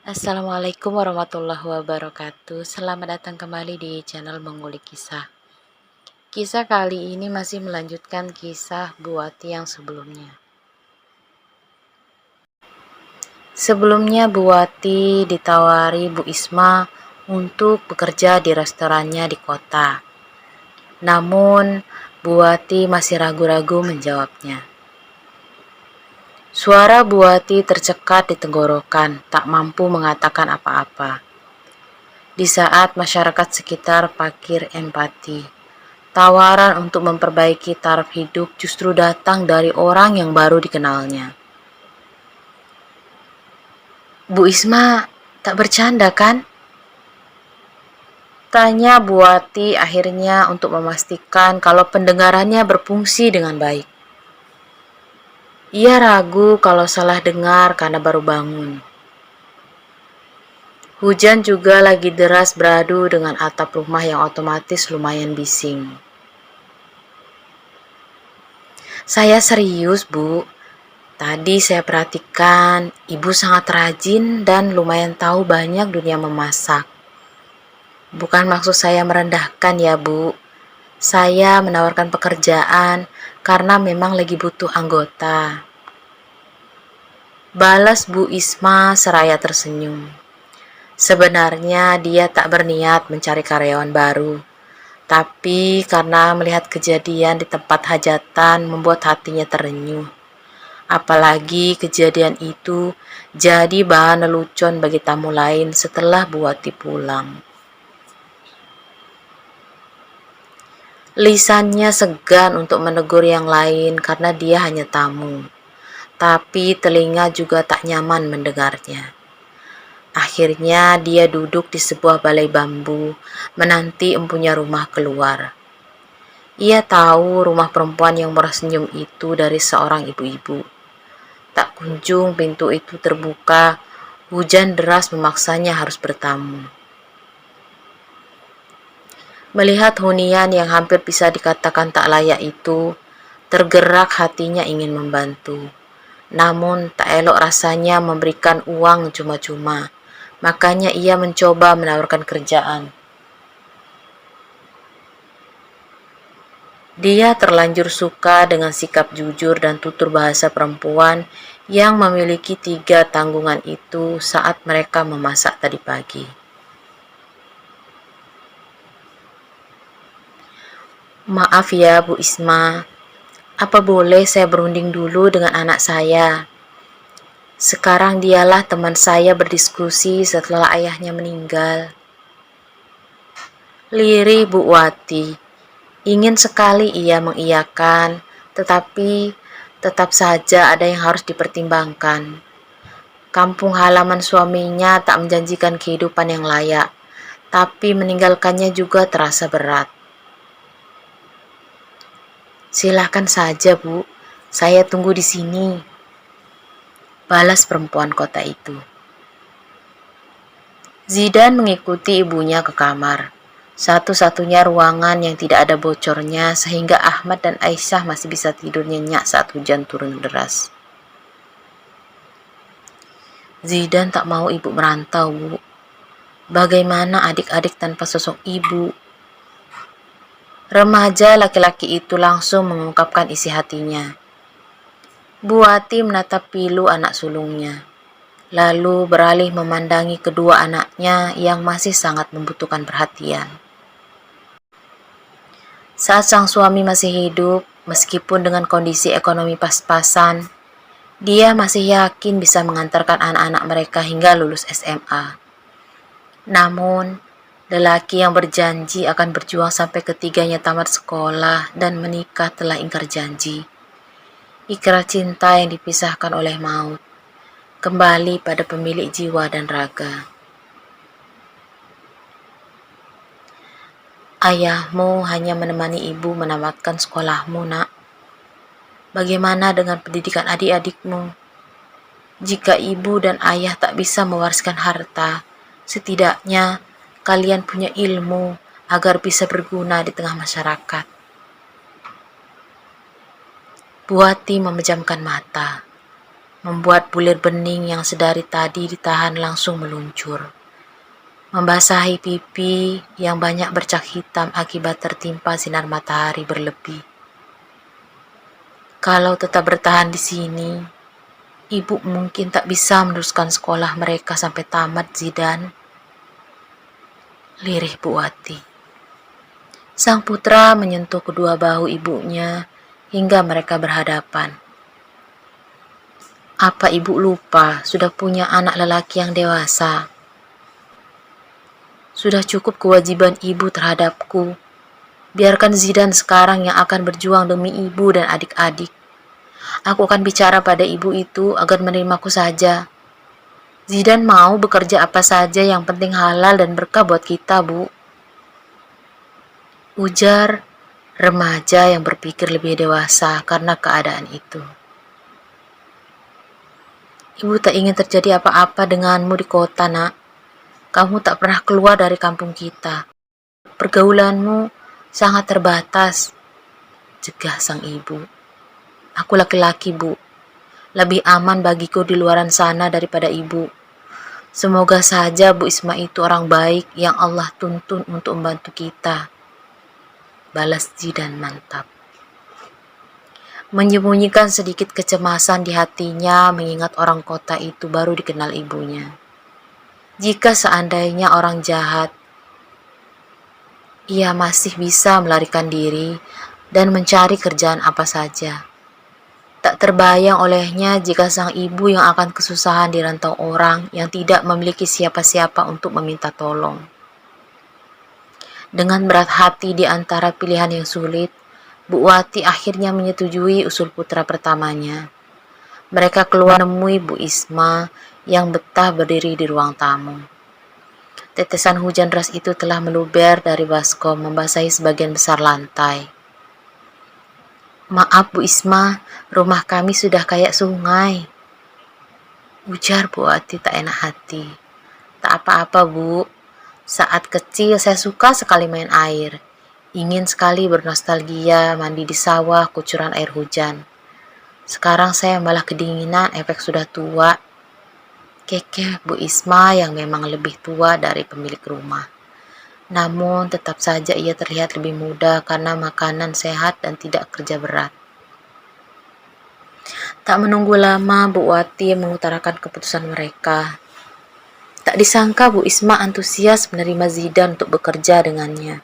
Assalamualaikum warahmatullahi wabarakatuh. Selamat datang kembali di channel Mengulik Kisah. Kisah kali ini masih melanjutkan kisah Bu Wati yang sebelumnya. Sebelumnya Bu Wati ditawari Bu Isma untuk bekerja di restorannya di kota. Namun Bu Wati masih ragu-ragu menjawabnya. Suara Bu Wati tercekat di tenggorokan, tak mampu mengatakan apa-apa. Di saat masyarakat sekitar parkir empati, tawaran untuk memperbaiki taraf hidup justru datang dari orang yang baru dikenalnya. Bu Isma tak bercanda kan? Tanya Bu Wati akhirnya untuk memastikan kalau pendengarannya berfungsi dengan baik. Ia ragu kalau salah dengar karena baru bangun. Hujan juga lagi deras beradu dengan atap rumah yang otomatis lumayan bising. Saya serius, Bu. Tadi saya perhatikan ibu sangat rajin dan lumayan tahu banyak dunia memasak. Bukan maksud saya merendahkan ya, Bu. Saya menawarkan pekerjaan karena memang lagi butuh anggota. Balas Bu Isma seraya tersenyum. Sebenarnya dia tak berniat mencari karyawan baru. Tapi karena melihat kejadian di tempat hajatan membuat hatinya terenyuh. Apalagi kejadian itu jadi bahan lelucon bagi tamu lain setelah Bu Wati pulang. Lisannya segan untuk menegur yang lain karena dia hanya tamu. Tapi telinga juga tak nyaman mendengarnya. Akhirnya dia duduk di sebuah balai bambu, menanti empunya rumah keluar. Ia tahu rumah perempuan yang murah senyum itu dari seorang ibu-ibu. Tak kunjung pintu itu terbuka, hujan deras memaksanya harus bertamu. Melihat hunian yang hampir bisa dikatakan tak layak itu, tergerak hatinya ingin membantu. Namun tak elok rasanya memberikan uang cuma-cuma, makanya ia mencoba menawarkan kerjaan. Dia terlanjur suka dengan sikap jujur dan tutur bahasa perempuan yang memiliki 3 tanggungan itu saat mereka memasak tadi pagi. Maaf ya Bu Isma, apa boleh saya berunding dulu dengan anak saya? Sekarang dialah teman saya berdiskusi setelah ayahnya meninggal. Lirih Bu Wati. Ingin sekali ia mengiyakan, tetapi tetap saja ada yang harus dipertimbangkan. Kampung halaman suaminya tak menjanjikan kehidupan yang layak, tapi meninggalkannya juga terasa berat. Silakan saja, Bu. Saya tunggu di sini. Balas perempuan kota itu. Zidan mengikuti ibunya ke kamar. Satu-satunya ruangan yang tidak ada bocornya sehingga Ahmad dan Aisyah masih bisa tidur nyenyak saat hujan turun deras. Zidan tak mau ibu merantau, Bu. Bagaimana adik-adik tanpa sosok ibu? Remaja laki-laki itu langsung mengungkapkan isi hatinya. Bu Wati menatap pilu anak sulungnya, lalu beralih memandangi kedua anaknya yang masih sangat membutuhkan perhatian. Saat sang suami masih hidup, meskipun dengan kondisi ekonomi pas-pasan, dia masih yakin bisa mengantarkan anak-anak mereka hingga lulus SMA. Namun, lelaki yang berjanji akan berjuang sampai ketiganya tamat sekolah dan menikah telah ingkar janji. Ikrar cinta yang dipisahkan oleh maut, kembali pada pemilik jiwa dan raga. Ayahmu hanya menemani ibu menamatkan sekolahmu, Nak. Bagaimana dengan pendidikan adik-adikmu? Jika ibu dan ayah tak bisa mewariskan harta, setidaknya kalian punya ilmu agar bisa berguna di tengah masyarakat. Bu Wati memejamkan mata. membuat bulir bening yang sedari tadi ditahan langsung meluncur, membasahi pipi yang banyak bercak hitam akibat tertimpa sinar matahari berlebih. Kalau tetap bertahan di sini, ibu mungkin tak bisa meneruskan sekolah mereka sampai tamat, Zidan. Lirih Bu Wati. Sang putra menyentuh kedua bahu ibunya hingga mereka berhadapan. Apa ibu lupa sudah punya anak lelaki yang dewasa? Sudah cukup kewajiban ibu terhadapku. Biarkan Zidan sekarang yang akan berjuang demi ibu dan adik-adik. Aku akan bicara pada ibu itu agar menerimaku saja. Zidan mau bekerja apa saja yang penting halal dan berkah buat kita, Bu. Ujar remaja yang berpikir lebih dewasa karena keadaan itu. Ibu tak ingin terjadi apa-apa denganmu di kota, Nak. Kamu tak pernah keluar dari kampung kita. Pergaulanmu sangat terbatas, cegah sang ibu. Aku laki-laki, Bu. Lebih aman bagiku di luaran sana daripada ibu. Semoga saja Bu Isma itu orang baik yang Allah tuntun untuk membantu kita. Balas Zidan mantap. Menyembunyikan sedikit kecemasan di hatinya mengingat orang kota itu baru dikenal ibunya. Jika seandainya orang jahat, ia masih bisa melarikan diri dan mencari kerjaan apa saja. Tak terbayang olehnya jika sang ibu yang akan kesusahan di rantau orang yang tidak memiliki siapa-siapa untuk meminta tolong. Dengan berat hati di antara pilihan yang sulit, Bu Wati akhirnya menyetujui usul putra pertamanya. Mereka keluar menemui Bu Isma yang betah berdiri di ruang tamu. Tetesan hujan deras itu telah meluber dari baskom membasahi sebagian besar lantai. Maaf Bu Isma, rumah kami sudah kayak sungai. Ujar Bu Wati tak enak hati. Tak apa-apa Bu, saat kecil saya suka sekali main air. Ingin sekali bernostalgia mandi di sawah kucuran air hujan. Sekarang saya malah kedinginan efek sudah tua. Kekeh Bu Isma yang memang lebih tua dari pemilik rumah. Namun tetap saja ia terlihat lebih muda karena makanan sehat dan tidak kerja berat. Tak menunggu lama Bu Wati mengutarakan keputusan mereka. Tak disangka Bu Isma antusias menerima Zidan untuk bekerja dengannya.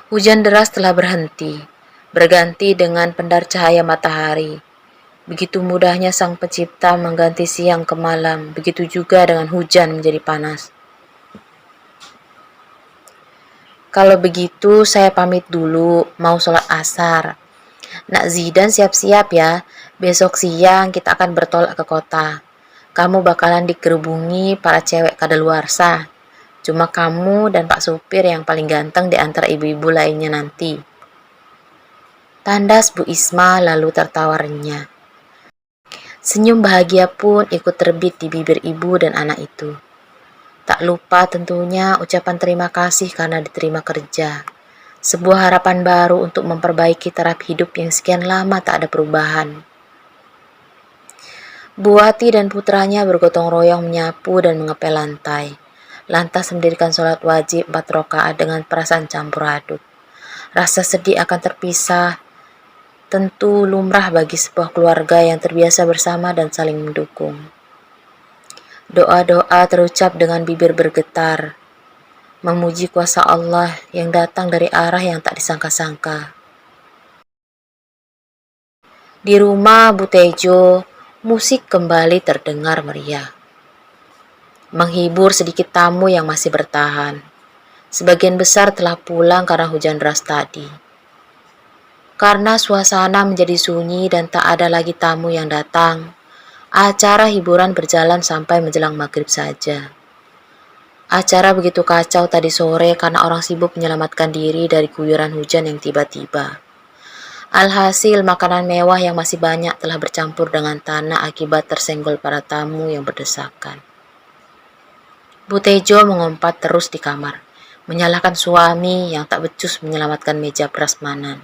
Hujan deras telah berhenti, berganti dengan pendar cahaya matahari. Begitu mudahnya sang pencipta mengganti siang ke malam, begitu juga dengan hujan menjadi panas. Kalau begitu saya pamit dulu, mau sholat asar. Nak Zidan siap-siap ya, besok siang kita akan bertolak ke kota. Kamu bakalan dikerubungi para cewek kadaluarsa. Cuma kamu dan Pak Supir yang paling ganteng di antara ibu-ibu lainnya nanti. Tandas Bu Isma lalu tertawa renyah. Senyum bahagia pun ikut terbit di bibir ibu dan anak itu. Tak lupa tentunya ucapan terima kasih karena diterima kerja. Sebuah harapan baru untuk memperbaiki taraf hidup yang sekian lama tak ada perubahan. Bu Wati dan putranya bergotong royong menyapu dan mengepel lantai. Lantas mendirikan sholat wajib 4 rakaat dengan perasaan campur aduk. Rasa sedih akan terpisah tentu lumrah bagi sebuah keluarga yang terbiasa bersama dan saling mendukung. Doa-doa terucap dengan bibir bergetar, memuji kuasa Allah yang datang dari arah yang tak disangka-sangka. Di rumah Bu Tejo, musik kembali terdengar meriah. Menghibur sedikit tamu yang masih bertahan. Sebagian besar telah pulang karena hujan deras tadi. Karena suasana menjadi sunyi dan tak ada lagi tamu yang datang, acara hiburan berjalan sampai menjelang maghrib saja. Acara begitu kacau tadi sore karena orang sibuk menyelamatkan diri dari guyuran hujan yang tiba-tiba. Alhasil makanan mewah yang masih banyak telah bercampur dengan tanah akibat tersenggol para tamu yang berdesakan. Bu Tejo mengompat terus di kamar, menyalahkan suami yang tak becus menyelamatkan meja prasmanan.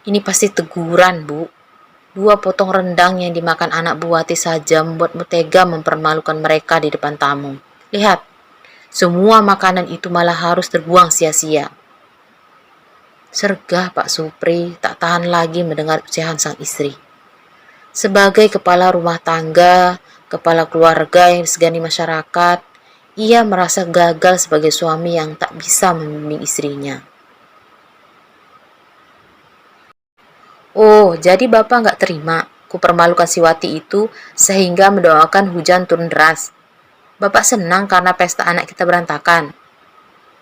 Ini pasti teguran, Bu. 2 potong rendang yang dimakan anak Buati saja membuatmu tega mempermalukan mereka di depan tamu. Lihat, semua makanan itu malah harus terbuang sia-sia. Sergah Pak Supri tak tahan lagi mendengar ocehan sang istri. Sebagai kepala rumah tangga, kepala keluarga yang disegani masyarakat, ia merasa gagal sebagai suami yang tak bisa membimbing istrinya. Oh, jadi Bapak nggak terima kupermalukan si Wati itu sehingga mendoakan hujan turun deras. Bapak senang karena pesta anak kita berantakan.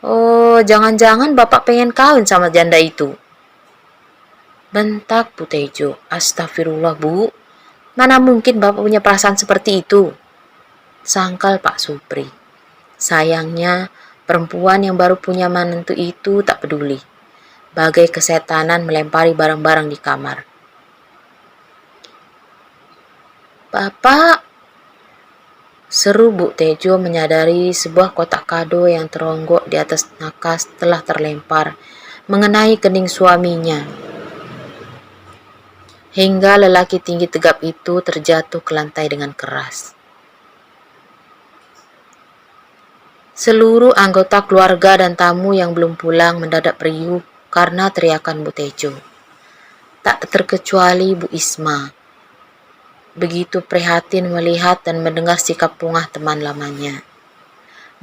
Oh, jangan-jangan Bapak pengen kawin sama janda itu. Bentak Bu Tejo. Astagfirullah Bu, mana mungkin Bapak punya perasaan seperti itu? Sangkal Pak Supri. Sayangnya, perempuan yang baru punya menantu itu tak peduli. Bagai kesetanan melempari barang-barang di kamar. Bapak, seru Bu Tejo menyadari sebuah kotak kado yang teronggok di atas nakas telah terlempar, mengenai kening suaminya. Hingga lelaki tinggi tegap itu terjatuh ke lantai dengan keras. Seluruh anggota keluarga dan tamu yang belum pulang mendadak riuh karena teriakan Bu Tejo. Tak terkecuali Bu Isma. Begitu prihatin melihat dan mendengar sikap pungah teman lamanya.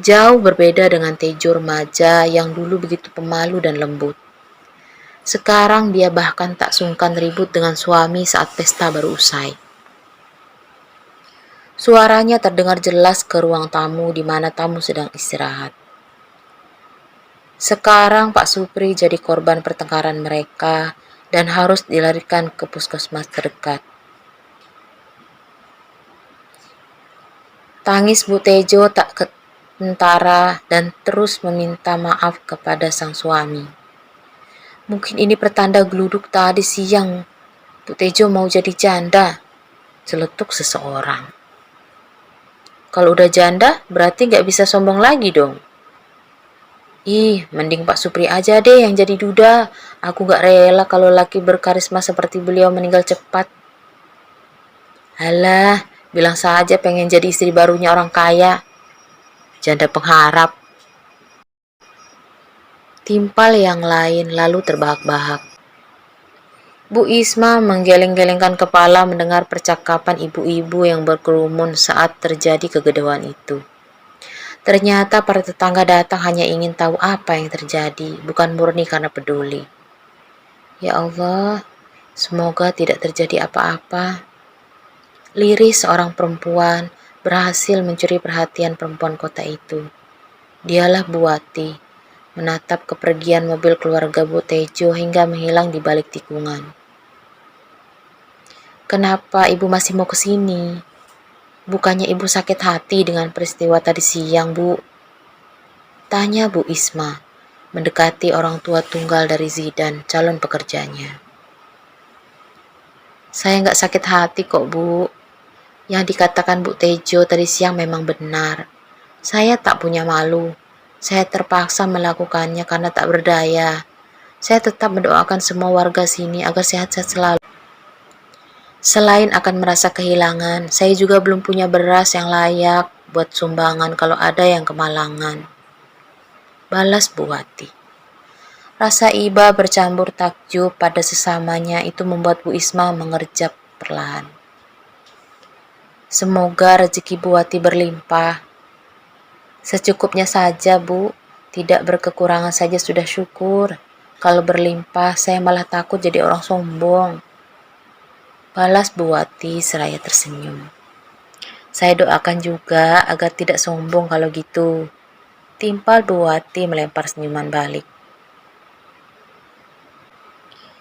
Jauh berbeda dengan Tejo remaja yang dulu begitu pemalu dan lembut. Sekarang dia bahkan tak sungkan ribut dengan suami saat pesta baru usai. Suaranya terdengar jelas ke ruang tamu di mana tamu sedang istirahat. Sekarang Pak Supri jadi korban pertengkaran mereka dan harus dilarikan ke puskesmas terdekat. Tangis Bu Tejo tak kentara dan terus meminta maaf kepada sang suami. Mungkin ini pertanda geluduk tadi siang Bu Tejo mau jadi janda, celetuk seseorang. Kalau udah janda berarti gak bisa sombong lagi dong. Ih, mending Pak Supri aja deh yang jadi duda. Aku gak rela kalau laki berkarisma seperti beliau meninggal cepat. Halah, bilang saja pengen jadi istri barunya orang kaya. Janda pengharap. Timpal yang lain lalu terbahak-bahak. Bu Isma menggeleng-gelengkan kepala mendengar percakapan ibu-ibu yang berkerumun saat terjadi kegedauan itu. Ternyata para tetangga datang hanya ingin tahu apa yang terjadi, bukan murni karena peduli. Ya Allah, semoga tidak terjadi apa-apa. Lirih seorang perempuan berhasil mencuri perhatian perempuan kota itu. Dialah Buati, menatap kepergian mobil keluarga Bu Tejo hingga menghilang di balik tikungan. Kenapa ibu masih mau ke sini? Bukannya ibu sakit hati dengan peristiwa tadi siang, Bu? Tanya Bu Isma, mendekati orang tua tunggal dari Zidan, calon pekerjanya. Saya nggak sakit hati kok, Bu. Yang dikatakan Bu Tejo tadi siang memang benar. Saya tak punya malu. Saya terpaksa melakukannya karena tak berdaya. Saya tetap mendoakan semua warga sini agar sehat-sehat selalu. Selain akan merasa kehilangan, saya juga belum punya beras yang layak buat sumbangan kalau ada yang kemalangan. Balas Bu Wati. Rasa iba bercampur takjub pada sesamanya itu membuat Bu Isma mengerjap perlahan. Semoga rezeki Bu Wati berlimpah. Secukupnya saja, Bu. Tidak berkekurangan saja sudah syukur. Kalau berlimpah, saya malah takut jadi orang sombong. Balas Bu Wati seraya tersenyum. Saya doakan juga agar tidak sombong kalau gitu. Timpal Bu Wati melempar senyuman balik.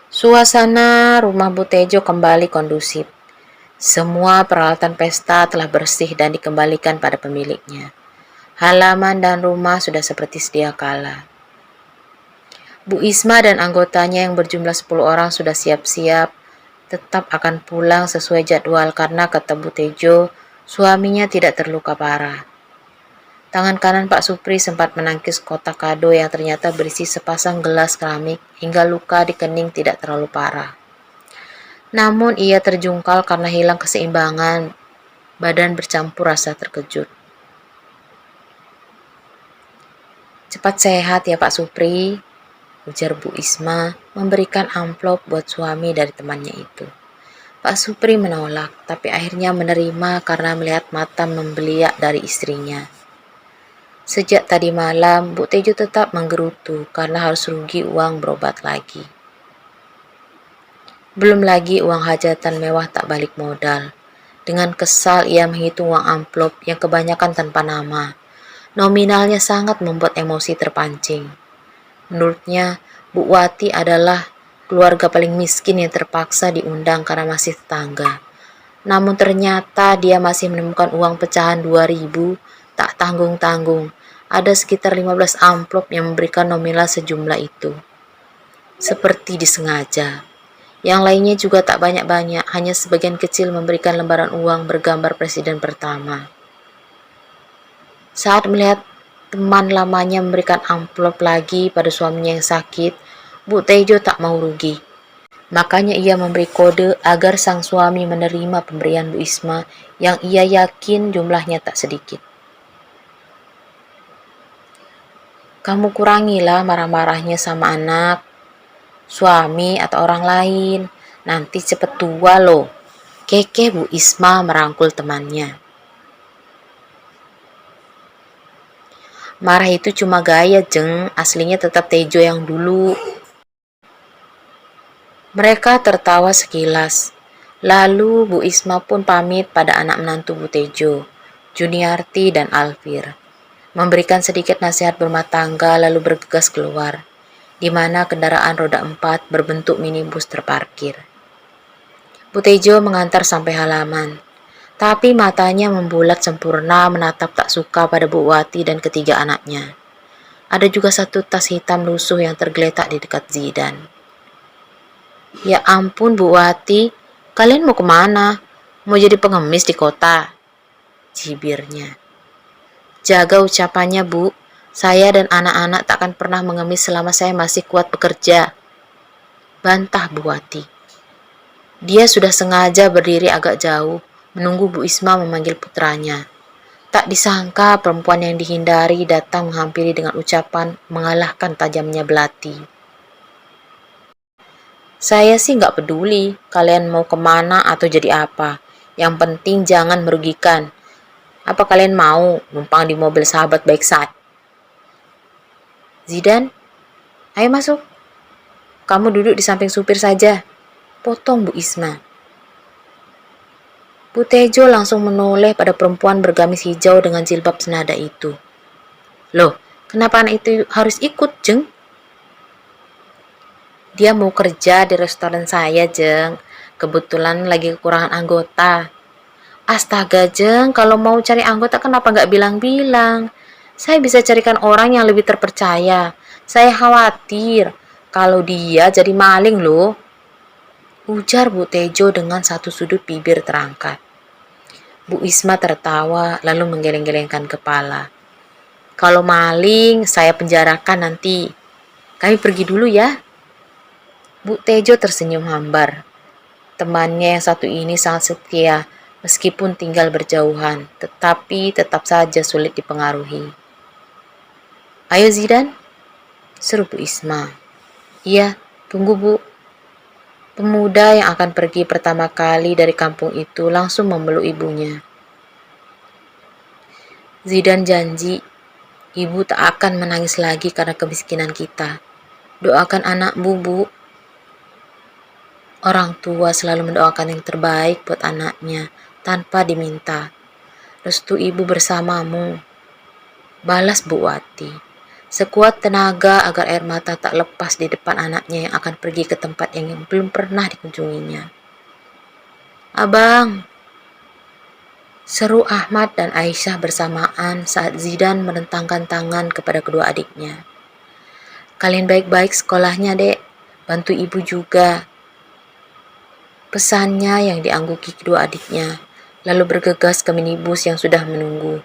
Suasana rumah Bu Tejo kembali kondusif. Semua peralatan pesta telah bersih dan dikembalikan pada pemiliknya. Halaman dan rumah sudah seperti sedia kala. Bu Isma dan anggotanya yang berjumlah 10 orang sudah siap-siap tetap akan pulang sesuai jadwal karena kata Bu Tejo, suaminya tidak terluka parah. Tangan kanan Pak Supri sempat menangkis kotak kado yang ternyata berisi sepasang gelas keramik hingga luka di kening tidak terlalu parah. Namun ia terjungkal karena hilang keseimbangan, badan bercampur rasa terkejut. "Cepat sehat ya Pak Supri," ujar Bu Isma memberikan amplop buat suami dari temannya itu. Pak Supri menolak, tapi akhirnya menerima karena melihat mata membeliak dari istrinya. Sejak tadi malam, Bu Tejo tetap menggerutu karena harus rugi uang berobat lagi. Belum lagi uang hajatan mewah tak balik modal. Dengan kesal ia menghitung uang amplop yang kebanyakan tanpa nama. Nominalnya sangat membuat emosi terpancing. Menurutnya, Bu Wati adalah keluarga paling miskin yang terpaksa diundang karena masih tetangga. Namun ternyata dia masih menemukan uang pecahan 2.000 tak tanggung-tanggung. Ada sekitar 15 amplop yang memberikan nominal sejumlah itu. Seperti disengaja. Yang lainnya juga tak banyak-banyak, hanya sebagian kecil memberikan lembaran uang bergambar presiden pertama. Saat melihat teman lamanya memberikan amplop lagi pada suaminya yang sakit, Bu Tejo tak mau rugi. Makanya ia memberi kode agar sang suami menerima pemberian Bu Isma yang ia yakin jumlahnya tak sedikit. "Kamu kurangilah marah-marahnya sama anak, suami atau orang lain. Nanti cepet tua loh," kekeh Bu Isma merangkul temannya. "Marah itu cuma gaya, Jeng. Aslinya tetap Tejo yang dulu." Mereka tertawa sekilas. Lalu Bu Isma pun pamit pada anak menantu Bu Tejo, Juniarti dan Alfir. Memberikan sedikit nasihat berumah tangga lalu bergegas keluar, di mana kendaraan roda 4 berbentuk minibus terparkir. Bu Tejo mengantar sampai halaman, tapi matanya membulat sempurna menatap tak suka pada Bu Wati dan ketiga anaknya. Ada juga satu tas hitam lusuh yang tergeletak di dekat Zidan. "Ya ampun Bu Wati, kalian mau kemana? Mau jadi pengemis di kota?" cibirnya. "Jaga ucapannya Bu, saya dan anak-anak tak akan pernah mengemis selama saya masih kuat bekerja," bantah Bu Wati. Dia sudah sengaja berdiri agak jauh, menunggu Bu Isma memanggil putranya. Tak disangka perempuan yang dihindari datang menghampiri dengan ucapan mengalahkan tajamnya belati. "Saya sih nggak peduli kalian mau kemana atau jadi apa. Yang penting jangan merugikan. Apa kalian mau numpang di mobil sahabat baik saat?" "Zidan, ayo masuk. Kamu duduk di samping supir saja," potong Bu Isma. Bu Tejo langsung menoleh pada perempuan bergamis hijau dengan jilbab senada itu. "Loh, kenapa anak itu harus ikut, Jeng?" "Dia mau kerja di restoran saya, Jeng. Kebetulan lagi kekurangan anggota." "Astaga, Jeng, kalau mau cari anggota kenapa nggak bilang-bilang? Saya bisa carikan orang yang lebih terpercaya. Saya khawatir kalau dia jadi maling loh," ujar Bu Tejo dengan satu sudut bibir terangkat. Bu Isma tertawa lalu menggeleng-gelengkan kepala. "Kalau maling, saya penjarakan nanti. Kami pergi dulu ya." Bu Tejo tersenyum hambar. Temannya yang satu ini sangat setia, meskipun tinggal berjauhan, tetapi tetap saja sulit dipengaruhi. "Ayo Zidan," seru Bu Isma. "Iya, tunggu Bu." Pemuda yang akan pergi pertama kali dari kampung itu langsung memeluk ibunya. "Zidan janji, ibu tak akan menangis lagi karena kemiskinan kita. Doakan anakmu, Bu." Orang tua selalu mendoakan yang terbaik buat anaknya tanpa diminta. "Restu ibu bersamamu," balas Bu Wati, sekuat tenaga agar air mata tak lepas di depan anaknya yang akan pergi ke tempat yang belum pernah dikunjunginya. "Abang," seru Ahmad dan Aisyah bersamaan saat Zidan merentangkan tangan kepada kedua adiknya. "Kalian baik-baik sekolahnya, Dek. Bantu ibu juga," pesannya yang diangguki kedua adiknya, lalu bergegas ke minibus yang sudah menunggu.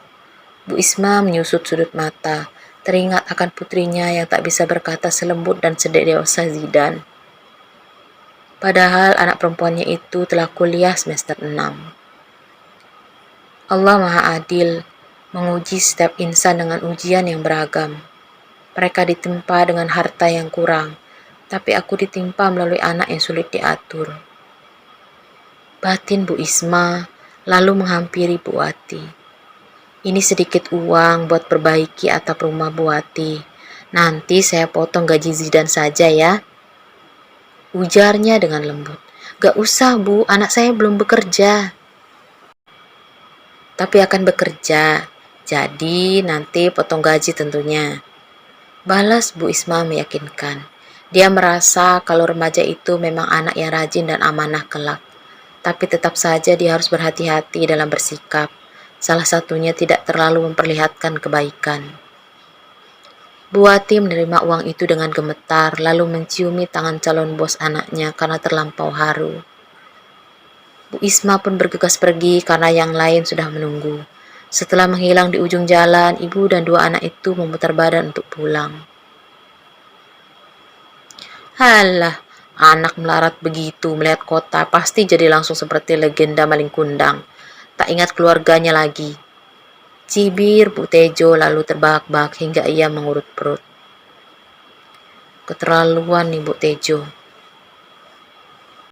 Bu Isma menyusut sudut mata, teringat akan putrinya yang tak bisa berkata selembut dan sedewasa Zidan. Padahal anak perempuannya itu telah kuliah semester 6. Allah Maha Adil, menguji setiap insan dengan ujian yang beragam. Mereka ditimpa dengan harta yang kurang, tapi aku ditimpa melalui anak yang sulit diatur. Batin Bu Isma lalu menghampiri Bu Wati. Ini sedikit uang buat perbaiki atap rumah Bu Wati. Nanti saya potong gaji Zidan saja ya. Ujarnya dengan lembut. Gak usah Bu, anak saya belum bekerja. Tapi akan bekerja, jadi nanti potong gaji tentunya. Balas Bu Isma meyakinkan. Dia merasa kalau remaja itu memang anak yang rajin dan amanah kelak. Tapi tetap saja dia harus berhati-hati dalam bersikap. Salah satunya tidak terlalu memperlihatkan kebaikan. Bu Wati menerima uang itu dengan gemetar, lalu menciumi tangan calon bos anaknya karena terlampau haru. Bu Isma pun bergegas pergi karena yang lain sudah menunggu. Setelah menghilang di ujung jalan, ibu dan dua anak itu memutar badan untuk pulang. Halah, anak melarat begitu melihat kota pasti jadi langsung seperti legenda maling kundang. Tak ingat keluarganya lagi. Cibir Bu Tejo lalu terbahak-bahak hingga ia mengurut perut. Keterlaluan nih Bu Tejo.